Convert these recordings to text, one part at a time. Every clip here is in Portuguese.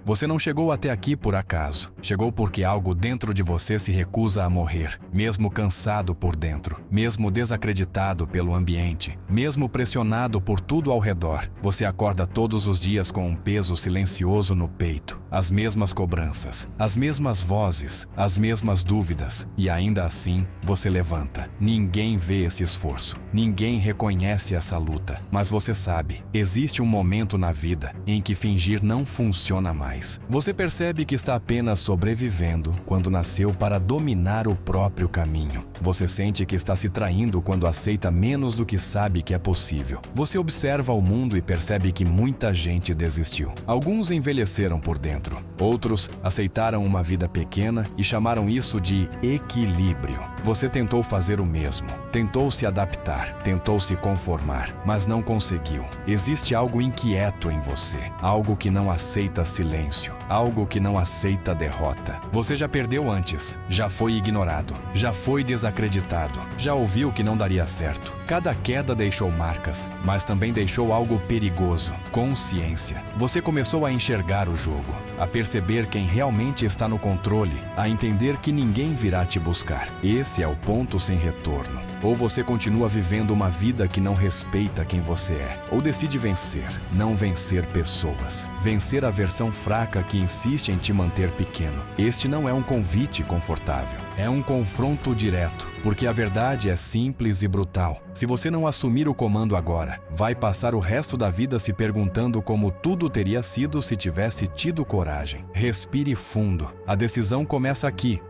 Você não chegou até aqui por acaso. Chegou porque algo dentro de você se recusa a morrer, mesmo cansado por dentro, mesmo desacreditado pelo ambiente, mesmo pressionado por tudo ao redor. Você acorda todos os dias com um peso silencioso no peito, as mesmas cobranças, as mesmas vozes, as mesmas dúvidas, e ainda assim você levanta. Ninguém vê esse esforço, ninguém reconhece essa luta, mas você sabe, existe um momento na vida em que fingir não funciona mais. Você percebe que está apenas sobrevivendo quando nasceu para dominar o próprio caminho. Você sente que está se traindo quando aceita menos do que sabe que é possível. Você observa o mundo e percebe que muita gente desistiu. Alguns envelheceram por dentro, outros aceitaram uma vida pequena e chamaram isso de equilíbrio. Você tentou fazer o mesmo, tentou se adaptar, tentou se conformar, mas não conseguiu. Existe algo inquieto em você, algo que não aceita silêncio, algo que não aceita derrota. Você já perdeu antes, já foi ignorado, já foi desacreditado, já ouviu que não daria certo. Cada queda deixou marcas, mas também deixou algo perigoso: consciência. Você começou a enxergar o jogo, a perceber quem realmente está no controle, a entender que ninguém virá te buscar. Esse é o ponto sem retorno. Ou você continua vivendo uma vida que não respeita quem você é, ou decide vencer, não vencer pessoas, vencer a versão fraca que insiste em te manter pequeno. Este não é um convite confortável, é um confronto direto, porque a verdade é simples e brutal. Se você não assumir o comando agora, vai passar o resto da vida se perguntando como tudo teria sido se tivesse tido coragem. Respire fundo. A decisão começa aqui.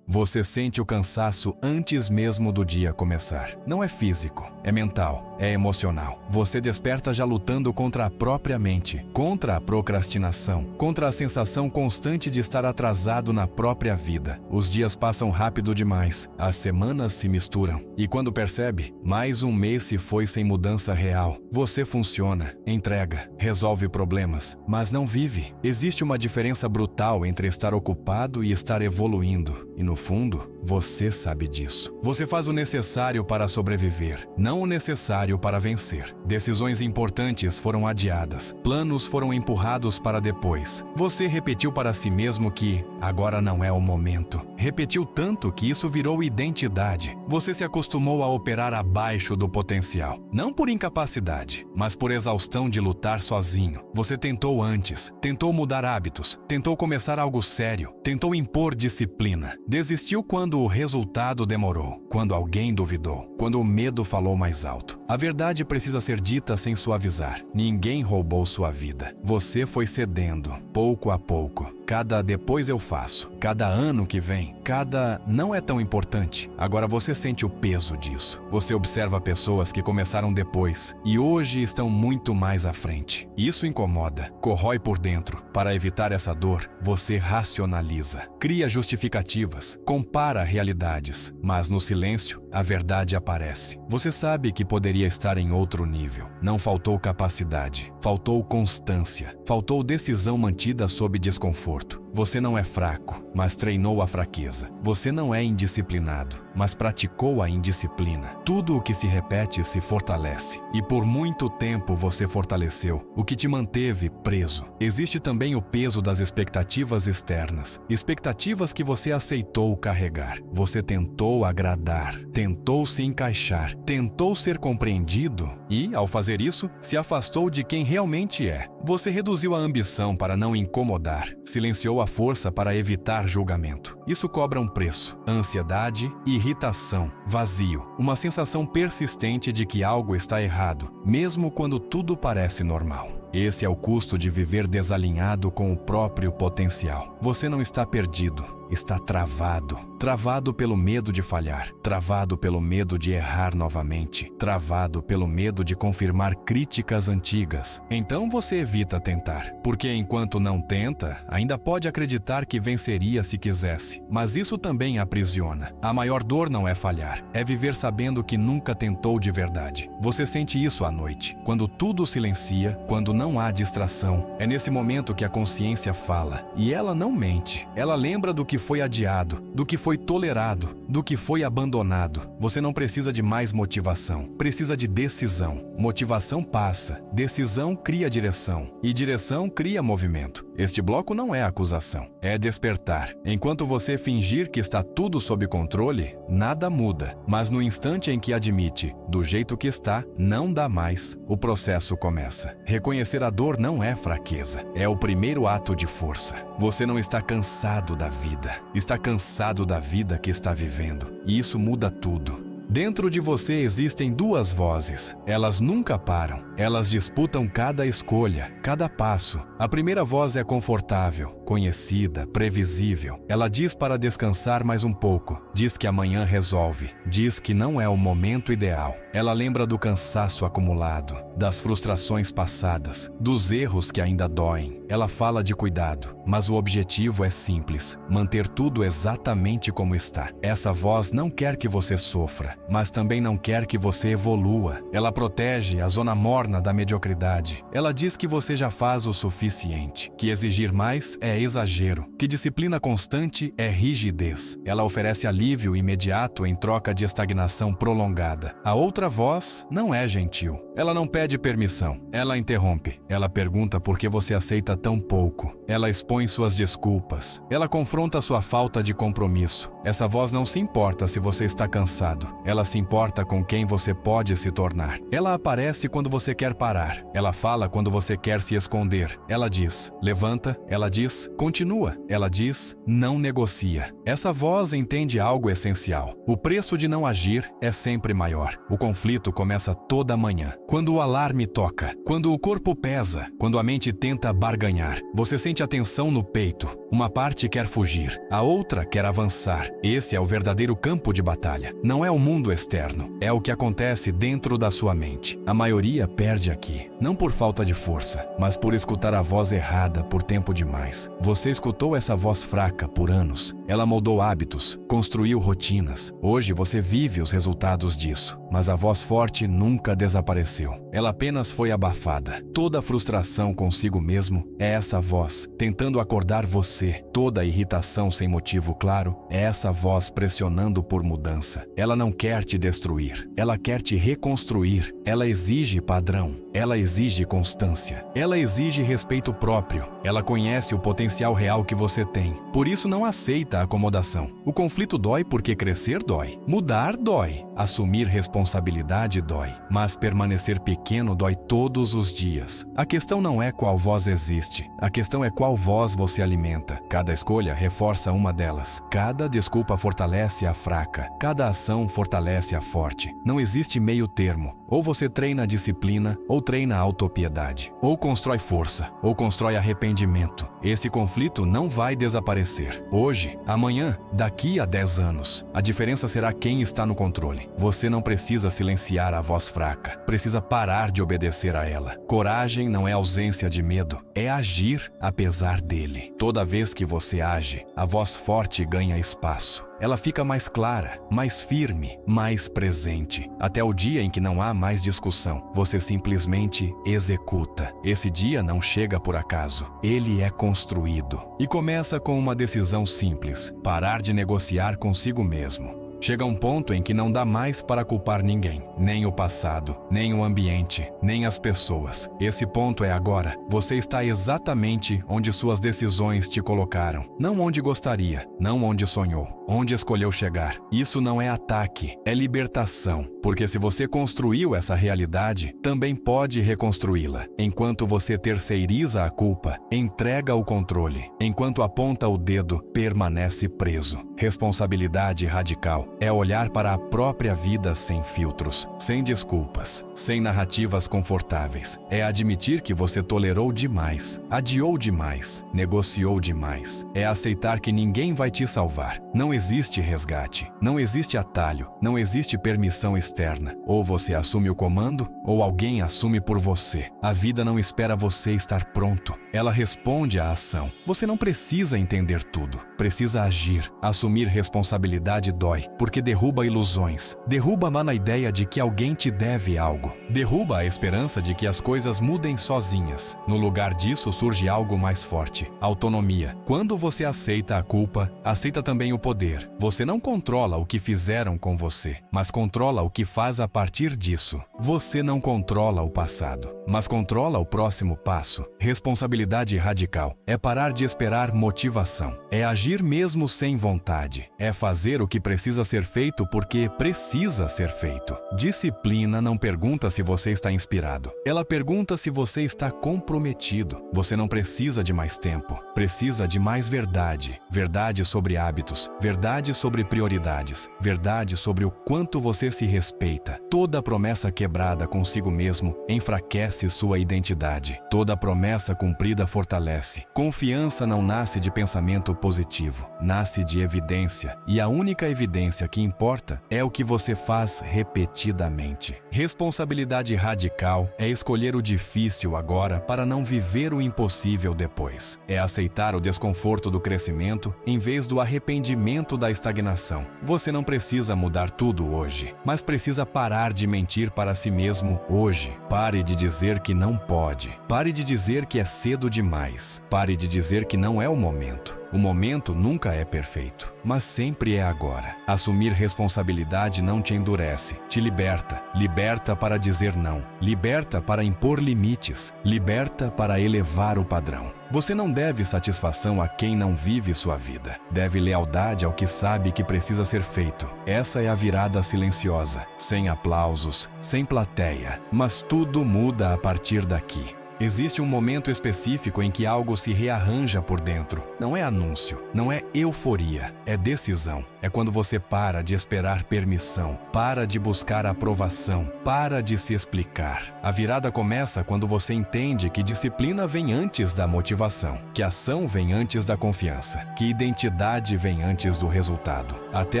Você sente o cansaço antes mesmo do dia começar. Não é físico, é mental, é emocional. Você desperta já lutando contra a própria mente, contra a procrastinação, contra a sensação constante de estar atrasado na própria vida. Os dias passam rápido demais, as semanas se misturam. E quando percebe, mais um mês se foi sem mudança real. Você funciona, entrega, resolve problemas, mas não vive. Existe uma diferença brutal entre estar ocupado e estar evoluindo. E no fundo, você sabe disso. Você faz o necessário para sobreviver, não o necessário para vencer. Decisões importantes foram adiadas, planos foram empurrados para depois. Você repetiu para si mesmo que agora não é o momento. Repetiu tanto que isso virou identidade. Você se acostumou a operar abaixo do potencial, não por incapacidade, mas por exaustão de lutar sozinho. Você tentou antes, tentou mudar hábitos, tentou começar algo sério, tentou impor disciplina. Desistiu quando o resultado demorou, quando alguém duvidou, quando o medo falou mais alto. A verdade precisa ser dita sem suavizar. Ninguém roubou sua vida. Você foi cedendo, pouco a pouco. Cada depois eu faço, cada ano que vem, cada não é tão importante. Agora você sente o peso disso. Você observa pessoas que começaram depois e hoje estão muito mais à frente. Isso incomoda, corrói por dentro. Para evitar essa dor, você racionaliza, cria justificativas, compara realidades, mas no silêncio, a verdade aparece. Você sabe que poderia estar em outro nível. Não faltou capacidade, faltou constância, faltou decisão mantida sob desconforto. Você não é fraco, mas treinou a fraqueza. Você não é indisciplinado, mas praticou a indisciplina. Tudo o que se repete se fortalece. E por muito tempo você fortaleceu, o que te manteve preso. Existe também o peso das expectativas externas. Expectativas que você aceitou carregar. Você tentou agradar, tentou se encaixar, tentou ser compreendido e, ao fazer isso, se afastou de quem realmente é. Você reduziu a ambição para não incomodar, silenciou a força para evitar julgamento. Isso cobra um preço: ansiedade, irritação, vazio, uma sensação persistente de que algo está errado, mesmo quando tudo parece normal. Esse é o custo de viver desalinhado com o próprio potencial. Você não está perdido, está travado. Travado pelo medo de falhar, travado pelo medo de errar novamente, travado pelo medo de confirmar críticas antigas. Então você evita tentar, porque enquanto não tenta, ainda pode acreditar que venceria se quisesse. Mas isso também aprisiona. A maior dor não é falhar, é viver sabendo que nunca tentou de verdade. Você sente isso à noite, quando tudo silencia, quando não há distração. É nesse momento que a consciência fala, e ela não mente. Ela lembra do que que foi adiado, do que foi tolerado, do que foi abandonado. Você não precisa de mais motivação, precisa de decisão. Motivação passa, decisão cria direção, e direção cria movimento. Este bloco não é acusação, é despertar. Enquanto você fingir que está tudo sob controle, nada muda. Mas no instante em que admite, do jeito que está, não dá mais, o processo começa. Reconhecer a dor não é fraqueza, é o primeiro ato de força. Você não está cansado da vida, está cansado da vida que está vivendo, e isso muda tudo. Dentro de você existem duas vozes. Elas nunca param. Elas disputam cada escolha, cada passo. A primeira voz é confortável, conhecida, previsível. Ela diz para descansar mais um pouco. Diz que amanhã resolve. Diz que não é o momento ideal. Ela lembra do cansaço acumulado, das frustrações passadas, dos erros que ainda doem. Ela fala de cuidado, mas o objetivo é simples: manter tudo exatamente como está. Essa voz não quer que você sofra, mas também não quer que você evolua. Ela protege a zona morna da mediocridade. Ela diz que você já faz o suficiente, que exigir mais é exagero, que disciplina constante é rigidez. Ela oferece alívio imediato em troca de estagnação prolongada. A outra voz não é gentil. Ela não pede permissão. Ela interrompe. Ela pergunta por que você aceita tão pouco. Ela expõe suas desculpas. Ela confronta sua falta de compromisso. Essa voz não se importa se você está cansado. Ela se importa com quem você pode se tornar. Ela aparece quando você quer parar. Ela fala quando você quer se esconder. Ela diz, levanta. Ela diz, continua. Ela diz, não negocia. Essa voz entende algo essencial. O preço de não agir é sempre maior. O conflito começa toda manhã. Quando o alarme toca, quando o corpo pesa, quando a mente tenta barganhar, você sente a tensão no peito. Uma parte quer fugir, a outra quer avançar. Esse é o verdadeiro campo de batalha. Não é o mundo externo, é o que acontece dentro da sua mente. A maioria perde aqui, não por falta de força, mas por escutar a voz errada por tempo demais. Você escutou essa voz fraca por anos. Ela moldou hábitos, construiu rotinas. Hoje você vive os resultados disso, mas a voz forte nunca desapareceu. Ela apenas foi abafada. Toda a frustração consigo mesmo é essa voz tentando acordar você. Toda a irritação sem motivo claro é essa voz pressionando por mudança. Ela não quer te destruir, ela quer te reconstruir. Ela exige padrão, ela exige constância, ela exige respeito próprio. Ela conhece o potencial real que você tem, por isso não aceita a acomodação. O conflito dói porque crescer dói, mudar dói, assumir responsabilidade dói, mas permanecer pequeno dói todos os dias. A questão não é qual voz existe, a questão é qual voz você alimenta. Cada escolha reforça uma delas, cada desculpa fortalece a fraca, cada ação fortalece a forte. Não existe meio termo. Ou você treina a disciplina, ou treina a autopiedade. Ou constrói força, ou constrói arrependimento. Esse conflito não vai desaparecer. Hoje, amanhã, daqui a 10 anos. A diferença será quem está no controle. Você não precisa silenciar a voz fraca. Precisa parar de obedecer a ela. Coragem não é ausência de medo, é agir apesar dele. Toda vez que você age, a voz forte ganha espaço. Ela fica mais clara, mais firme, mais presente. Até o dia em que não há mais discussão. Você simplesmente executa. Esse dia não chega por acaso. Ele é construído. E começa com uma decisão simples: parar de negociar consigo mesmo. Chega um ponto em que não dá mais para culpar ninguém, nem o passado, nem o ambiente, nem as pessoas. Esse ponto é agora. Você está exatamente onde suas decisões te colocaram. Não onde gostaria, não onde sonhou, onde escolheu chegar. Isso não é ataque, é libertação. Porque se você construiu essa realidade, também pode reconstruí-la. Enquanto você terceiriza a culpa, entrega o controle. Enquanto aponta o dedo, permanece preso. Responsabilidade radical é olhar para a própria vida sem filtros, sem desculpas, sem narrativas confortáveis. É admitir que você tolerou demais, adiou demais, negociou demais. É aceitar que ninguém vai te salvar. Não existe resgate, não existe atalho, não existe permissão externa. Ou você assume o comando, ou alguém assume por você. A vida não espera você estar pronto. Ela responde à ação. Você não precisa entender tudo, precisa agir. Assumir responsabilidade dói, porque porque derruba ilusões, derruba a má ideia de que alguém te deve algo, derruba a esperança de que as coisas mudem sozinhas. No lugar disso surge algo mais forte: autonomia. Quando você aceita a culpa, aceita também o poder. Você não controla o que fizeram com você, mas controla o que faz a partir disso. Você não controla o passado, mas controla o próximo passo. Responsabilidade radical é parar de esperar motivação, é agir mesmo sem vontade, é fazer o que precisa ser feito porque precisa ser feito. Disciplina não pergunta se você está inspirado, ela pergunta se você está comprometido. Você não precisa de mais tempo, precisa de mais verdade. Verdade sobre hábitos, verdade sobre prioridades, verdade sobre o quanto você se respeita. Toda promessa quebrada consigo mesmo enfraquece sua identidade. Toda promessa cumprida fortalece. Confiança não nasce de pensamento positivo, nasce de evidência. E a única evidência que importa é o que você faz repetidamente. Responsabilidade radical é escolher o difícil agora para não viver o impossível depois. É aceitar o desconforto do crescimento em vez do arrependimento da estagnação. Você não precisa mudar tudo hoje, mas precisa parar de mentir para si mesmo hoje. Pare de dizer que não pode. Pare de dizer que é cedo demais. Pare de dizer que não é o momento. O momento nunca é perfeito, mas sempre é agora. Assumir responsabilidade não te endurece, te liberta. Liberta para dizer não. Liberta para impor limites. Liberta para elevar o padrão. Você não deve satisfação a quem não vive sua vida. Deve lealdade ao que sabe que precisa ser feito. Essa é a virada silenciosa, sem aplausos, sem plateia, mas tudo muda a partir daqui. Existe um momento específico em que algo se rearranja por dentro. Não é anúncio, não é euforia, é decisão. É quando você para de esperar permissão, para de buscar aprovação, para de se explicar. A virada começa quando você entende que disciplina vem antes da motivação, que ação vem antes da confiança, que identidade vem antes do resultado. Até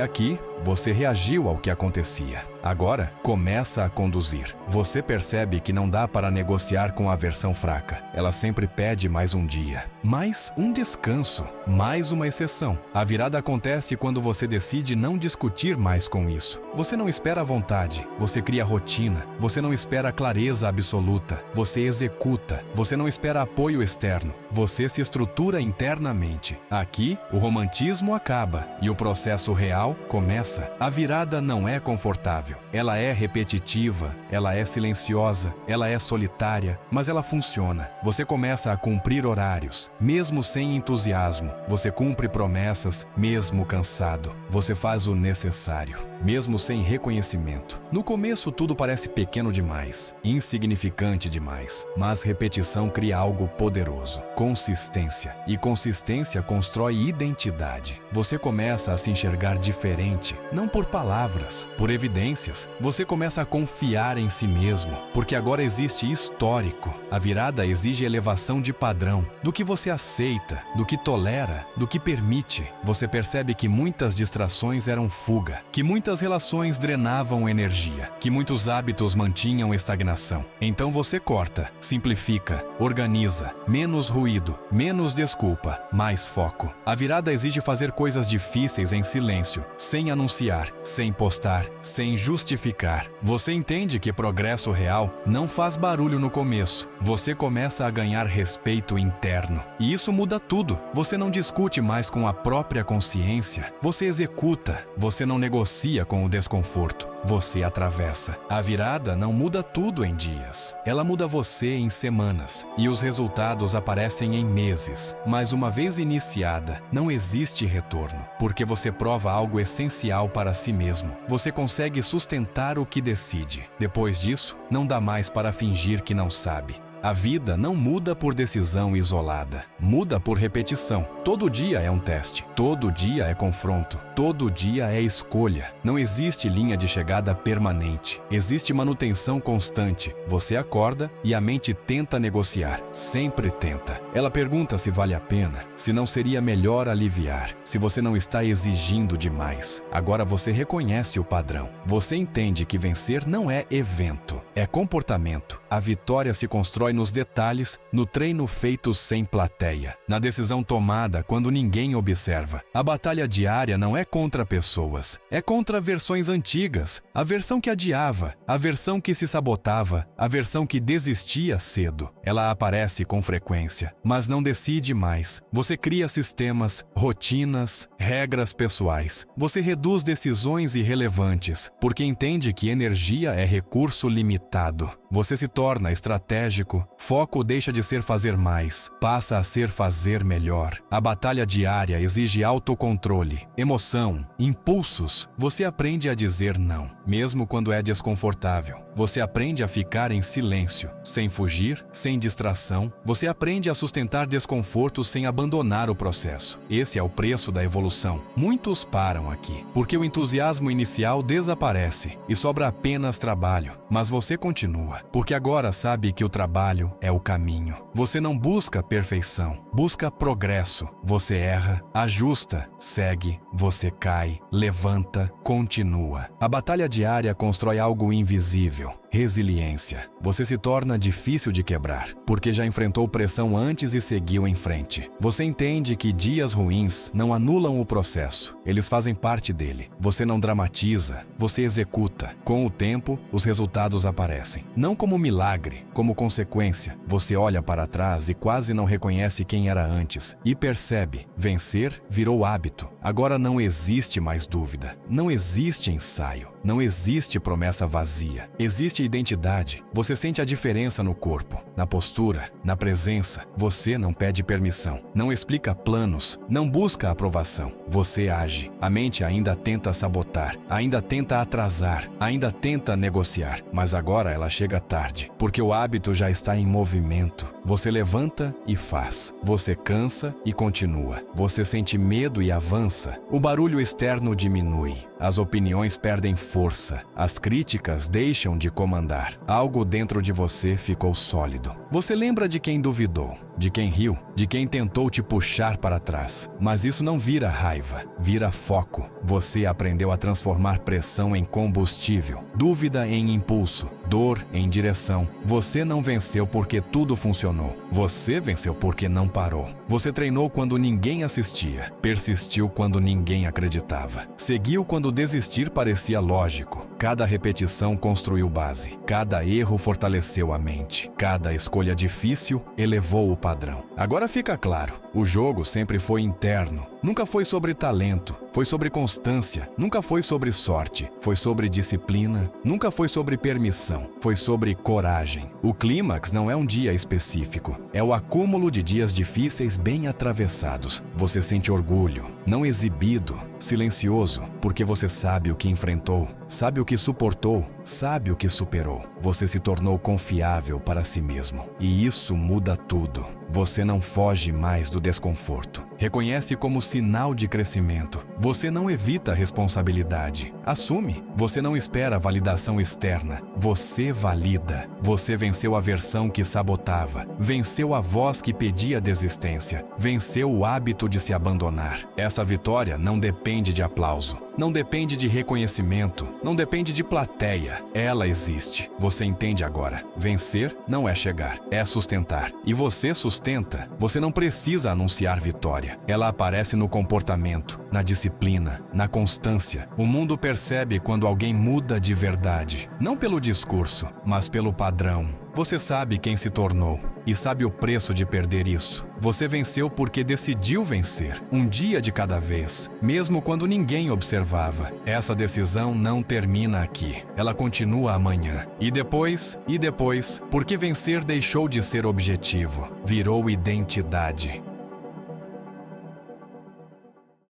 aqui, você reagiu ao que acontecia. Agora, começa a conduzir. Você percebe que não dá para negociar com a versão fraca. Ela sempre pede mais um dia, mais um descanso, mais uma exceção. A virada acontece quando você decide não discutir mais com isso. Você não espera a vontade, você cria rotina. Você não espera clareza absoluta, você executa. Você não espera apoio externo, você se estrutura internamente. Aqui, o romantismo acaba e o processo real começa. A virada não é confortável, ela é repetitiva, ela é silenciosa, ela é solitária, mas ela funciona. Você começa a cumprir horários, mesmo sem entusiasmo. Você cumpre promessas, mesmo cansado. Você faz o necessário, mesmo sem reconhecimento. No começo tudo parece pequeno demais, insignificante demais, mas repetição cria algo poderoso. Consistência. E consistência constrói identidade. Você começa a se enxergar diferente, não por palavras, por evidências. Você começa a confiar em si mesmo, porque agora existe histórico. A virada exige elevação de padrão, do que você aceita, do que tolera, do que permite. Você percebe que muitas distrações eram fuga, que muitas relações drenavam energia, que muitos hábitos mantinham estagnação. Então você corta, simplifica, organiza, menos ruído, menos desculpa, mais foco. A virada exige fazer coisas difíceis em silêncio, sem anunciar, sem postar, sem justificar. Você entende que progresso real não faz barulho no começo. Você começa a ganhar respeito interno. E isso muda tudo. Você não discute mais com a própria consciência. Você executa. Você não negocia com o desconforto. Você atravessa. A virada não muda tudo em dias. Ela muda você em semanas. E os resultados aparecem em meses. Mas uma vez iniciada, não existe retorno. Porque você prova algo essencial para si mesmo. Você consegue sustentar o que decide. Depois disso, não dá mais para fingir que não sabe. A vida não muda por decisão isolada, muda por repetição. Todo dia é um teste, todo dia é confronto, todo dia é escolha. Não existe linha de chegada permanente, existe manutenção constante. Você acorda e a mente tenta negociar, sempre tenta. Ela pergunta se vale a pena, se não seria melhor aliviar, se você não está exigindo demais. Agora você reconhece o padrão. Você entende que vencer não é evento, é comportamento. A vitória se constrói nos detalhes, no treino feito sem plateia, na decisão tomada quando ninguém observa. A batalha diária não é contra pessoas, é contra versões antigas, a versão que adiava, a versão que se sabotava, a versão que desistia cedo. Ela aparece com frequência, mas não decide mais. Você cria sistemas, rotinas, regras pessoais. Você reduz decisões irrelevantes, porque entende que energia é recurso limitado. Você se torna estratégico, foco deixa de ser fazer mais, passa a ser fazer melhor. A batalha diária exige autocontrole, emoção, impulsos. Você aprende a dizer não, mesmo quando é desconfortável. Você aprende a ficar em silêncio, sem fugir, sem distração. Você aprende a sustentar desconforto sem abandonar o processo. Esse é o preço da evolução. Muitos param aqui, porque o entusiasmo inicial desaparece e sobra apenas trabalho. Mas você continua, porque agora sabe que o trabalho é o caminho. Você não busca perfeição, busca progresso. Você erra, ajusta, segue, você cai, levanta, continua. A batalha diária constrói algo invisível. Resiliência. Você se torna difícil de quebrar, porque já enfrentou pressão antes e seguiu em frente. Você entende que dias ruins não anulam o processo, eles fazem parte dele. Você não dramatiza, você executa. Com o tempo, os resultados aparecem. Não como milagre, como consequência. Você olha para trás e quase não reconhece quem era antes. E percebe, vencer virou hábito. Agora não existe mais dúvida, não existe ensaio, não existe promessa vazia. Existe identidade. Você sente a diferença no corpo, na postura, na presença. Você não pede permissão, não explica planos, não busca aprovação. Você age. A mente ainda tenta sabotar, ainda tenta atrasar, ainda tenta negociar, mas agora ela chega tarde, porque o hábito já está em movimento. Você levanta e faz. Você cansa e continua. Você sente medo e avança. O barulho externo diminui. As opiniões perdem força. As críticas deixam de comandar. Algo dentro de você ficou sólido. Você lembra de quem duvidou, de quem riu, de quem tentou te puxar para trás. Mas isso não vira raiva, vira foco. Você aprendeu a transformar pressão em combustível, dúvida em impulso, dor em direção. Você não venceu porque tudo funcionou. Você venceu porque não parou. Você treinou quando ninguém assistia, persistiu quando ninguém acreditava, seguiu quando desistir parecia lógico. Cada repetição construiu base, cada erro fortaleceu a mente, cada escolha difícil elevou o padrão. Agora fica claro, o jogo sempre foi interno. Nunca foi sobre talento, foi sobre constância. Nunca foi sobre sorte, foi sobre disciplina. Nunca foi sobre permissão, foi sobre coragem. O clímax não é um dia específico, é o acúmulo de dias difíceis bem atravessados. Você sente orgulho, não exibido, silencioso, porque você sabe o que enfrentou, sabe o que suportou, sabe o que superou. Você se tornou confiável para si mesmo, e isso muda tudo. Você não foge mais do desconforto. Reconhece como sinal de crescimento. Você não evita a responsabilidade. Assume. Você não espera validação externa. Você valida. Você venceu a versão que sabotava. Venceu a voz que pedia desistência. Venceu o hábito de se abandonar. Essa vitória não depende de aplauso. Não depende de reconhecimento, não depende de plateia. Ela existe. Você entende agora. Vencer não é chegar, é sustentar. E você sustenta. Você não precisa anunciar vitória. Ela aparece no comportamento, na disciplina, na constância. O mundo percebe quando alguém muda de verdade. Não pelo discurso, mas pelo padrão. Você sabe quem se tornou e sabe o preço de perder isso. Você venceu porque decidiu vencer, um dia de cada vez, mesmo quando ninguém observava. Essa decisão não termina aqui, ela continua amanhã. E depois, porque vencer deixou de ser objetivo, virou identidade.